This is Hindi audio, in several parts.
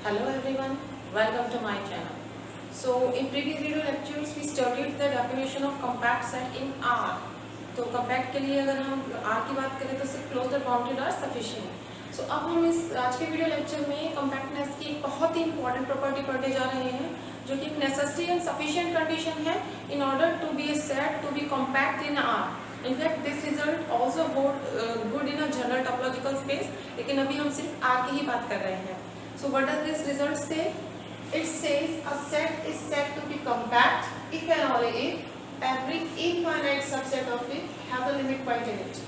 Hello everyone, welcome to my channel. So in previous video lectures we studied the definition of compact set in R. तो compact के लिए अगर हम R की बात करें तो सिर्फ closed or bounded are sufficient. So अब हम इस आज के वीडियो लेक्चर में compactness की एक बहुत ही important property पढ़ने जा रहे हैं जो कि एक necessary and sufficient condition है in order to be a set to be compact in R. In fact this result also good in a general topological space, लेकिन अभी हम सिर्फ R की ही बात कर रहे हैं. So what does this result say? It says a set is said to be compact if and only if every infinite subset of it has a limit point in it.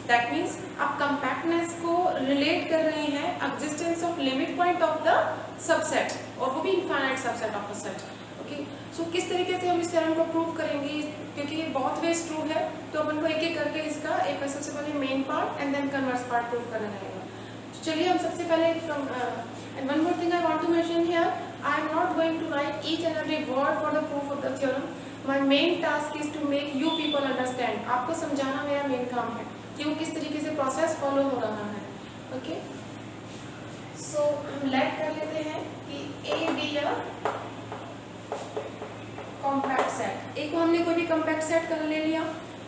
That means आप compactness को relate कर रहे हैं existence of limit point of the subset और वो भी infinite subset of a set. Okay? So किस तरीके से हम इस theorem को prove करेंगे क्योंकि ये बहुत ways true है तो अपन को एक एक करके इसका एक सबसे पहले main part and then converse part prove करना रहेगा. तो चलिए हम सबसे पहले and one more thing I want to mention here, I am not going to write each and every word for the proof of the theorem. My main task is to make you people understand. आपको समझाना मेरा main काम है कि वो किस तरीके से process follow हो रहा है. Okay? So हम let कर लेते हैं कि A be a compact set. A को हमने कोई भी compact set कर ले लिया.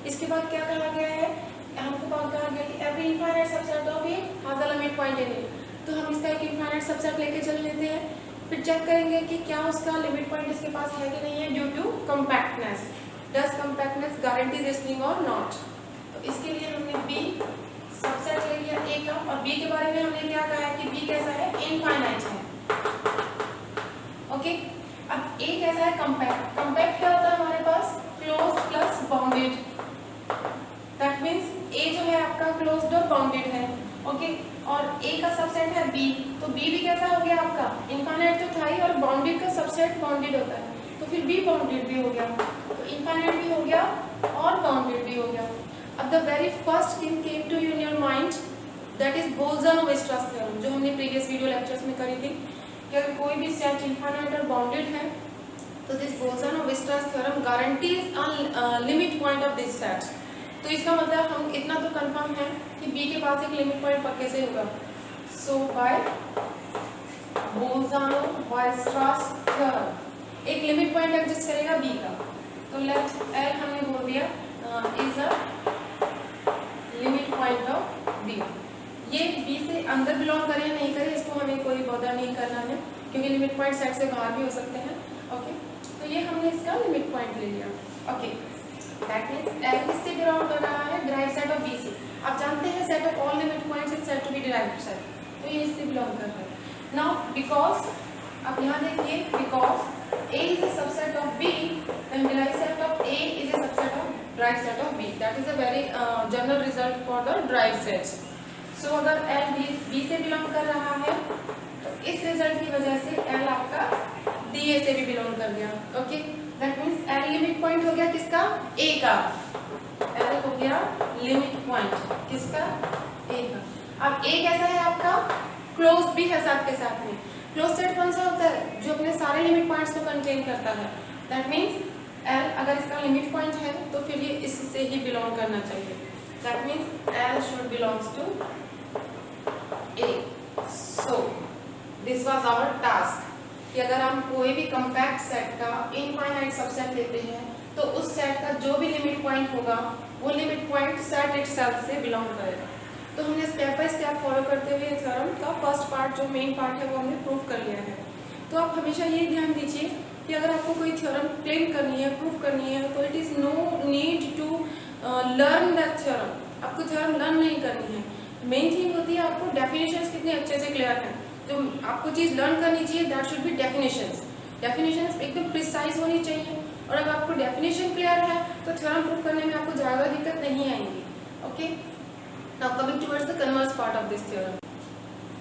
इसके बाद क्या कहा गया है? हमको बात कहा गया कि every infinite subset of A has a limit point in it. तो हम इसका एक इनफाइनाइट सबसेट लेके चल लेते हैं, फिर चेक करेंगे कि क्या उसका लिमिट पॉइंट इसके पास है कि नहीं है due to compactness. Does compactness guarantee this thing और नॉट. तो इसके लिए हमने बी सबसेट ले लिया ए का और बी के बारे में हमने क्या कहा है कि बी कैसा है, इनफाइनाइट है. ओके, अब ए कैसा है, कंपैक्ट. कंपैक्ट क्या होता है हमारे पास, close plus bounded. That means a जो है आपका क्लोज्ड और बाउंडेड है. ओके, और A का सबसेट है B, तो B भी कैसा हो गया आपका, इनफाइनाइट तो था ही और बाउंडेड का सबसेट बाउंडेड होता है तो फिर B बाउंडेड भी हो गया, तो इनफाइनाइट भी हो गया और बाउंडेड भी हो गया. अब the very first thing came to you in your mind, that is Bolzano Weierstrass theorem, जो हमने प्रीवियस वीडियो लेक्चर्स में करी थी कि अगर कोई भी सेट इनफाइनाइट और बाउंडेड है तो this Bolzano Weierstrass theorem guarantees a limit point of this set. तो इसका मतलब हम इतना तो कंफर्म है कि B के पास एक लिमिट पॉइंट पक्के से होगा. सो बाय बोल्जन-ओवेस्ट्रास थ्योरम एक लिमिट पॉइंट एग्जिस्ट करेगा B का. तो लेट L हमने बोल दिया is a limit point of B. ये B से अंदर बिलोंग करे या नहीं करे इसको हमें कोई बॉदर नहीं करना है क्योंकि लिमिट पॉइंट सेट से बाहर भी हो सकते हैं. ओके, तो ये हमने इसका लिमिट पॉइंट ले लिया. ओके, दैट मींस L इससे बिलोंग कर रहा है डिराइव्ड सेट ऑफ B से. आप जानते हैं set of all limit points is said to be derived set, तो ये इससे बिलोंग कर रहा है. नाउ बिकॉज अब यहाँ देखिए because A is a subset of B then derived set of A is a subset of derived set of B. That is a very general result for the derived sets. So अगर L B से बिलोंग कर रहा है तो इस रिजल्ट की वजह से L आपका DA से भी बिलोंग कर गया. Okay, that means L limit point हो गया किसका, A का. L हो गया लिमिट पॉइंट किसका, A का. अब A कैसा है आपका, क्लोज भी है साथ के साथ में. क्लोज सेट कौन सा होता है, जो अपने सारे लिमिट पॉइंट्स को कंटेन करता है. दैट मीन्स L अगर इसका लिमिट पॉइंट है तो फिर ये इससे ही बिलोंग करना चाहिए. That means L should belongs to A. So this was our task कि अगर हम कोई भी कंपैक्ट सेट का इनफाइनाइट सबसेट लेते हैं तो उस सेट का जो भी लिमिट पॉइंट होगा वो लिमिट पॉइंट सेट इटसेल्फ से बिलोंग करेगा. तो हमने स्टेप बाय स्टेप फॉलो करते हुए थ्योरम का फर्स्ट पार्ट जो मेन पार्ट है वो हमने प्रूव कर लिया है. तो आप हमेशा ये ध्यान दीजिए कि अगर आपको कोई थ्योरम क्लेम करनी है, प्रूव करनी है तो it is no need to learn that theorem. आपको थ्योरम लर्न नहीं करनी है. मेन थिंग होती है आपको डेफिनेशंस कितने अच्छे से क्लियर हैं. जो आपको चीज़ लर्न करनी चाहिए that should be definitions. Definitions एकदम प्रिसाइज होनी चाहिए और अगर आपको डेफिनेशन क्लियर है तो थ्योरम प्रूव करने में आपको ज़्यादा दिक्कत नहीं आएंगी. Okay, now coming towards the converse part of this theorem.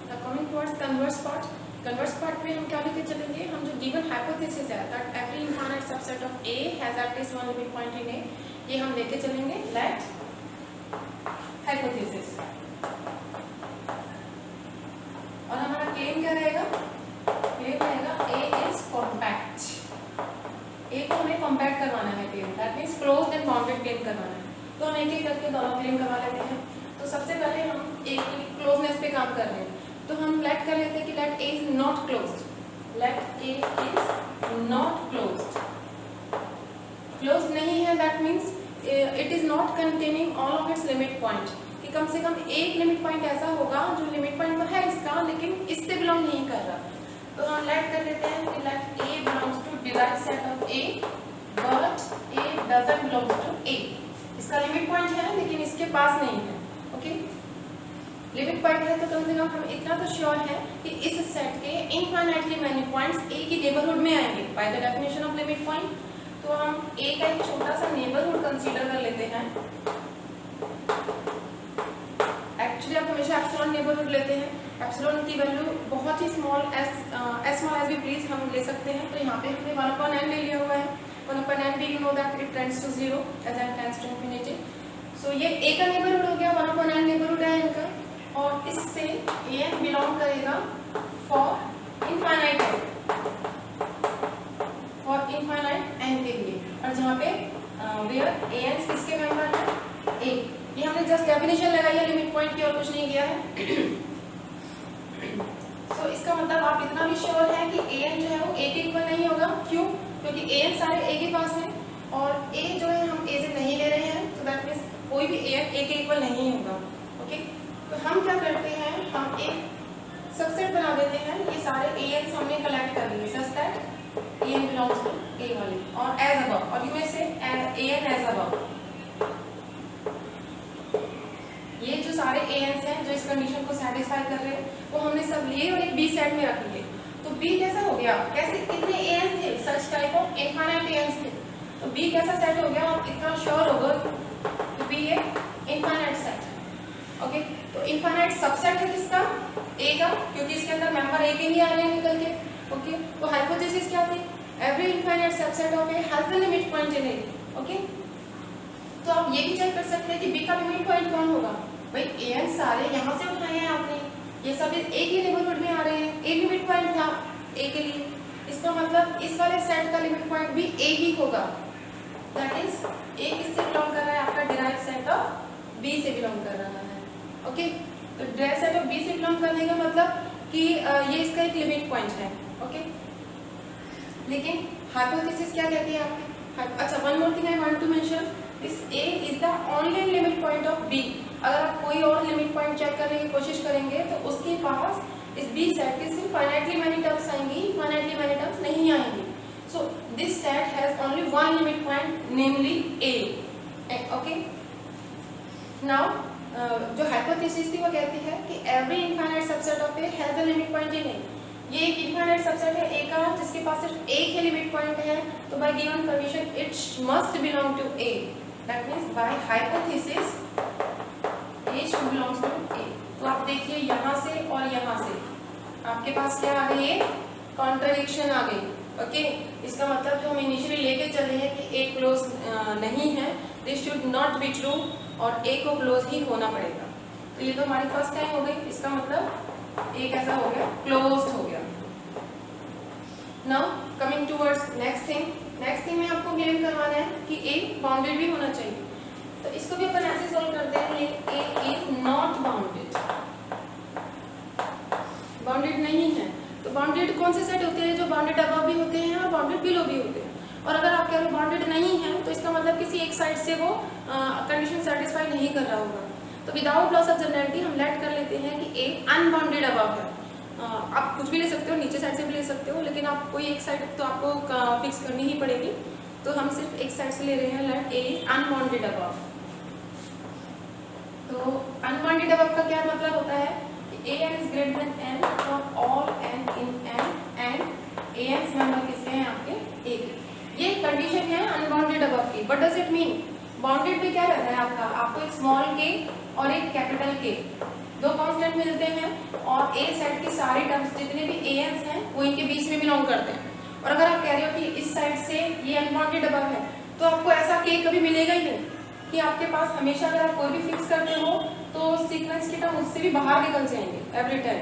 Now coming towards converse part में हम क्या लेके चलेंगे, हम जो गिवन हाइपोथेसिस है that every infinite subset of A has at least one limit point in A, ये हम लेके चलेंगे. लेट हाइपोथेसिस और हमारा क्लेम क्या रहेगा, क्लेम रहेगा A इज कॉम्पैक्ट. A को हमें कॉम्पैक्ट करवाना है claim, that means closed end bounded claim करवाना है. तो हम एक एक करके दोनों क्लेम करवा लेते हैं. तो सबसे पहले हम एक क्लोजनेस पे काम कर रहे हैं. तो हम लेट कर लेते हैं कि let A is not closed, let A is not closed, closed नहीं है, that means it is not containing all of its limit point, कि कम से कम एक लिमिट पॉइंट ऐसा होगा जो लिमिट पॉइंट तो है इसका लेकिन इससे बिलोंग नहीं कर रहा। तो हम लेट कर लेते हैं कि let A belongs to derived set of A but A doesn't belongs to A, इसका लिमिट पॉइंट है लेकिन इसके पास नहीं है। ओके, लिमिट पॉइंट है तो कम से कम हम इतना तो श्योर है कि इस सेट के इनफाइनाइटली मैनी पॉइंट्स ए की नेबरहुड में आएंगे by the definition of limit point. तो हम ए का एक छोटा सा नेबरहुड कंसीडर कर लेते हैं। एक्चुअली आप हमेशा एप्सिलॉन नेबरहुड लेते हैं, एप्सिलॉन की वैल्यू बहुत ही स्मॉल एस स्मॉल एस भी प्लीज हम ले सकते हैं। तो यहाँ पे हमने 1/n ले लिया हुआ है, 1/n भी you know that it tends to 0 as n tends to infinity. So ये ए का नेबरहुड हो गया, 1/n नेबरहुड है इनका, और इससे an बिलोंग करेगा फॉर इनफाइनाइट n के लिए, और जहाँ पे वेयर an किसके मेंबर है, a। ये हमने जस्ट डेफिनेशन लगाई है लिमिट पॉइंट की और कुछ नहीं किया है। सो इसका मतलब आप इतना भी श्योर है कि an जो है वो a के इक्वल नहीं होगा। क्यों? क्योंकि an सारे a के पास है और a जो है हम a से नहीं ले रहे हैं, तो दैट मींस कोई भी an a के इक्वल नहीं होगा। ओके, तो हम क्या करते हैं, हम एक सबसेट बना देते हैं, ये सारे ans हमने कलेक्ट कर लिए such that an belongs to a वाले, और एज अबव, और यू में से an एज अबव। ये जो सारे ans हैं जो इस कंडीशन को सेटिस्फाई कर रहे हैं वो हमने सब लिए और एक b सेट में रख लिए। तो b कैसा हो गया, कैसे कितने ans थे, such type of infinite ans थे, तो b कैसा सेट हो गया, आप इतना श्योर होगा कि b एक इनफाइनाइट सेट। ओके, तो इनफाइनाइट सबसेट है किसका, a का, क्योंकि इसके अंदर मेंबर a के ही आ रहे हैं निकल के। ओके, तो हाइपोथेसिस क्या थी, every infinite subset of a has the limit point in a। Okay, तो आप ये भी चेक कर सकते हैं कि b का लिमिट पॉइंट कौन होगा, भाई an सारे यहाँ से उठाए हैं आपने, ये सब a के नेबरहुड में आ रहे हैं, a लिमिट पॉइंट था a के लिए, इसका मतलब इस वाले सेट का लिमिट पॉइंट भी a ही होगा। दैट इज a किससे बिलोंग कर रहा है, आपका डिराइव्ड सेट ऑफ b से बिलोंग कर रहा है। ओके, तो डिराइव्ड सेट ऑफ b से बिलोंग करने का मतलब कि ये इसका एक लिमिट पॉइंट है। ओके, लेकिन हाइपोथेसिस क्या कहती है आपकी, अच्छा one more thing I want to mention, this a is the only limit point of b। अगर आप कोई और लिमिट पॉइंट चेक करने की कोशिश करेंगे तो उसके पास इस b सेट के सिर्फ फाइनाइटली मैनी टर्म्स आएंगी, फाइनाइटली मैनी टर्म्स नहीं आएंगी। So this set has only one limit point namely a। Okay, now जो हाइपोथेसिस थी वो कहती है कि every infinite subset of a has a limit point in a। ये एक इनफाइनाइट सबसेट है a का जिसके पास सिर्फ एक ही लिमिट पॉइंट है, तो by given condition it must belong to a। That means by hypothesis a should belongs to a। तो आप देखिए यहाँ से और यहाँ से आपके पास क्या आ गई, कॉन्ट्रडिक्शन आ गई। ओके, इसका मतलब जो हम इनिशियली लेके चले हैं कि a क्लोज नहीं है, this should not be true, और a को क्लोज ही होना पड़ेगा। तो ये तो हमारी फर्स्ट टाइम हो गई, इसका मतलब a कैसा हो गया, क्लोज्ड हो गया। Now coming towards next thing में आपको क्लेम करवाना है कि a बाउंडेड भी होना चाहिए। तो इसको भी अपन ऐसे सॉल्व करते हैं, a is not bounded, bounded नहीं है। तो बाउंडेड कौन से सेट होते हैं, जो बाउंडेड अबव भी होते हैं और बाउंडेड बिलो भी होते हैं। और अगर आप कह रहे हो बाउंडेड नहीं है तो इसका मतलब किसी एक साइड से वो कंडीशन सेटिस्फाई नहीं कर रहा होगा। तो विदाउट लॉस ऑफ जनरलिटी हम लेट कर लेते हैं कि a अनबाउंडेड अबव है। आप कुछ भी ले सकते हो, नीचे साइड से भी ले सकते हो, लेकिन आप कोई एक साइड तो आपको फिक्स करनी ही पड़ेगी। तो हम सिर्फ एक साइड से ले रहे हैं, let a is unbounded above. तो अनबाउंडेड अबव का क्या मतलब होता है कि an is greater than n for all n in n and ans member किसके हैं, आपके a के। ये कंडीशन है अनबाउंडेड अबव की। What does it mean, bounded में क्या रहता है आपका, आपको एक स्मॉल k और एक कैपिटल K, दो कांस्टेंट मिलते हैं, और a सेट की सारी टर्म्स जितने भी ans हैं वो इनके बीच में बिलोंग करते हैं। और अगर आप कह रहे हो कि इस साइड से ये अनबाउंडेड अबव है, तो आपको ऐसा k कभी मिलेगा ही नहीं कि आपके पास हमेशा अगर आप कोई भी फिक्स करते हो तो सीक्वेंस की टर्म उससे भी बाहर निकल जाएंगे every time.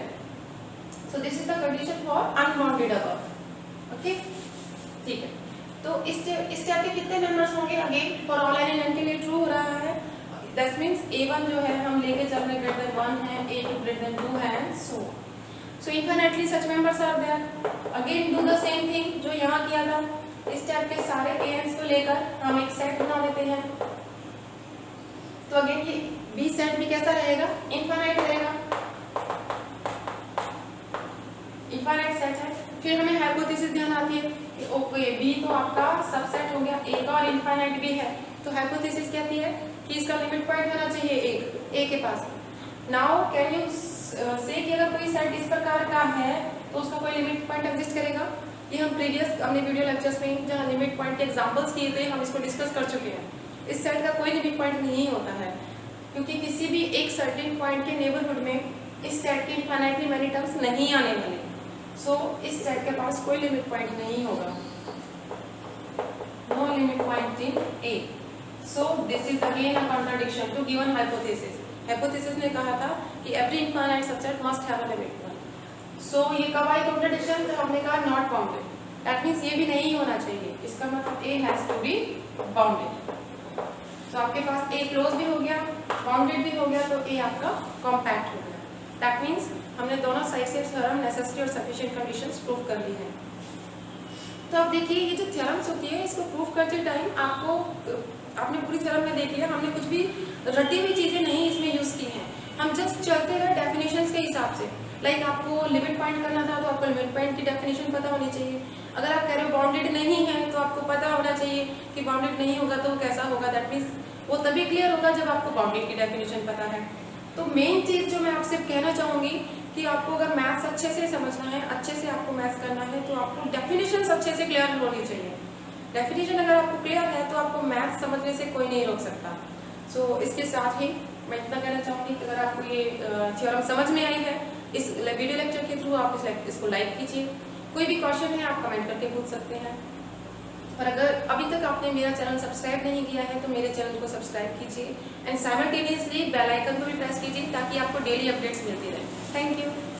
So this is the condition for unbounded above. Okay, ठीक है। तो इस स्टेप के कितने मेंबर्स होंगे, अगेन फॉर ऑल n के लिए ट्रू हो रहा है। दैट मींस a1 जो है हम लेके चल रहे ग्रेटर देन 1 है, a2 ग्रेटर देन 2 है, and so so infinitely such members are there. Again do the same thing जो यहाँ किया था, इस टाइप के सारे ans को लेकर हम एक सेट बना देते हैं। तो अगेन ये बी सेट भी कैसा रहेगा, इनफाइनाइट रहेगा, इनफाइनाइट सेट है। फिर हमें हाइपोथेसिस ध्यान आती है कि ओके बी तो आपका सबसेट हो गया, ए का और इनफाइनाइट भी है, तो हाइपोथेसिस कहती है कि इसका लिमिट पॉइंट होना चाहिए एक ए के पास। नाउ कैन यू से कि अगर कोई सेट इस प्रकार का है तो उसका कोई लिमिट पॉइंट एग्जिस्ट करेगा। ये हम प्रीवियस अपने वीडियो लेक्चर्स में जहाँ लिमिट पॉइंट के एग्जांपल्स किए थे हम इसको डिस्कस कर चुके हैं। इस सेट का कोई लिमिट पॉइंट नहीं होता है, क्योंकि किसी भी एक सर्टेन पॉइंट के नेबरहुड में इस सेट के इनफाइनाइटली मैनी टर्म्स नहीं आने वाले। सो इस सेट के पास कोई लिमिट पॉइंट नहीं होगा, no limit point in A. So this is again a contradiction to given hypothesis. Hypothesis ने कहा था कि every infinite subset must have a limit point. So ये कब आई कॉन्ट्राडिक्शन, तो हमने कहा नॉट बाउंडेड, दैट मींस ये भी नहीं होना चाहिए, इसका मतलब A has to be bounded. तो आपके पास ए क्लोज भी हो गया, बाउंडेड भी हो गया, तो ए आपका कॉम्पैक्ट हो गया। दैट मींस हमने दोनों साइड से थ्योरम नेसेसरी और सफिशिएंट कंडीशंस प्रूव कर ली है। तो अब देखिए ये जो थ्योरम्स होती है इसको प्रूव करते टाइम आपने पूरी थ्योरम में देख लिया, हमने कुछ भी रटी हुई चीजें नहीं इसमें यूज की हैं, हम जस्ट चलते रहे डेफिनेशंस के हिसाब से। लाइक आपको लिमिट पॉइंट करना था तो आपको लिमिट पॉइंट की डेफिनेशन पता होनी चाहिए। अगर आप कह रहे हो बाउंडेड नहीं है तो आपको पता होना चाहिए कि बाउंडेड नहीं होगा तो कैसा होगा, दैट मीन्स वो तभी क्लियर होगा जब आपको बाउंडेड की डेफिनेशन पता है। तो मेन चीज जो मैं आपसे कहना चाहूंगी कि आपको अगर मैथ्स अच्छे से समझना है, अच्छे से आपको मैथ्स करना है, तो आपको डेफिनेशन अच्छे से क्लियर होनी चाहिए। डेफिनेशन अगर आपको क्लियर है तो आपको मैथ्स समझने से कोई नहीं रोक सकता। सो इसके साथ ही मैं इतना कहना चाहूँगी कि अगर आपको ये थ्योरम समझ में आई है इस वीडियो लेक्चर के थ्रू आप इसको लाइक कीजिए। कोई भी क्वेश्चन है आप कमेंट करके पूछ सकते हैं, और अगर अभी तक आपने मेरा चैनल सब्सक्राइब नहीं किया है तो मेरे चैनल को सब्सक्राइब कीजिए एंड साइमल्टेनियसली बेल आइकन को भी प्रेस कीजिए ताकि आपको डेली अपडेट्स मिलती रहे। Thank you.